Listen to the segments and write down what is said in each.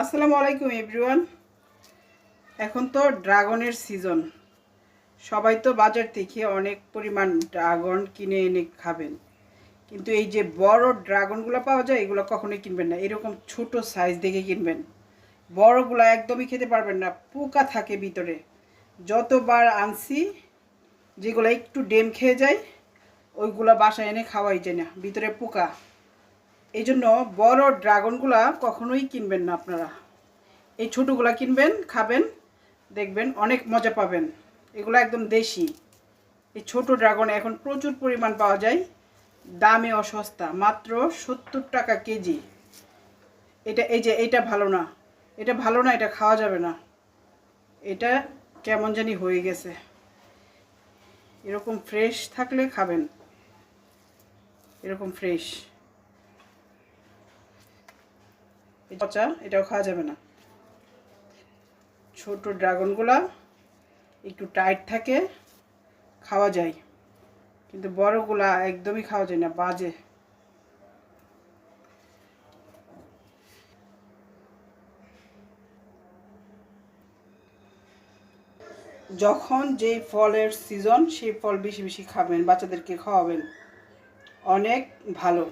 আসসালামু আলাইকুম এভরিওয়ান। এখন তো ড্রাগনের সিজন। সবাই তো বাজার থেকে অনেক পরিমাণ ড্রাগন কিনে এনে খাবেন, কিন্তু এই যে বড় ড্রাগনগুলো পাওয়া যায় এগুলো কখনোই কিনবেন না। এরকম ছোট সাইজ দেখে কিনবেন। বড়গুলো একদমই খেতে পারবেন না, পোকা থাকে ভিতরে। যতবার আনছি যেগুলো একটু ডেম খেয়ে যায় ওইগুলো বাসায় এনে খাওয়াই যায় না, ভিতরে পোকা। এই জন্য বড় ড্রাগনগুলা কখনোই কিনবেন না আপনারা। এই ছোটোগুলা কিনবেন, খাবেন, দেখবেন অনেক মজা পাবেন। এগুলো একদম দেশি। এই ছোট ড্রাগন এখন প্রচুর পরিমাণ পাওয়া যায়, দামেও সস্তা, মাত্র 70 টাকা কেজি। এটা ভালো না, এটা ভালো না, এটা খাওয়া যাবে না। এটা কেমন জানি হয়ে গেছে। এরকম ফ্রেশ থাকলে খাবেন, এরকম ফ্রেশ। পচা, এটাও খাওয়া যাবে না। ছোট ড্রাগনগুলা একটু টাইট থাকে, খাওয়া যায়, কিন্তু বড়গুলা একদমই খাওয়া যায় না, বাজে। যখন যে ফলের সিজন সেই ফল বেশি বেশি খাবেন, বাচ্চাদেরকে খাওয়াবেন, অনেক ভালো।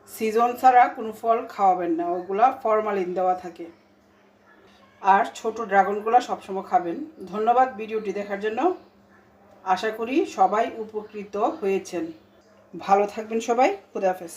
সিজন ছাড়া কোনো ফল খাওয়াবেন না, ওগুলা ফরমালিন দেওয়া থাকে। আর ছোট ড্রাগনগুলো সবসময় খাবেন। ধন্যবাদ ভিডিওটি দেখার জন্য। আশা করি সবাই উপকৃত হয়েছেন। ভালো থাকবেন সবাই। খুদা হাফেজ।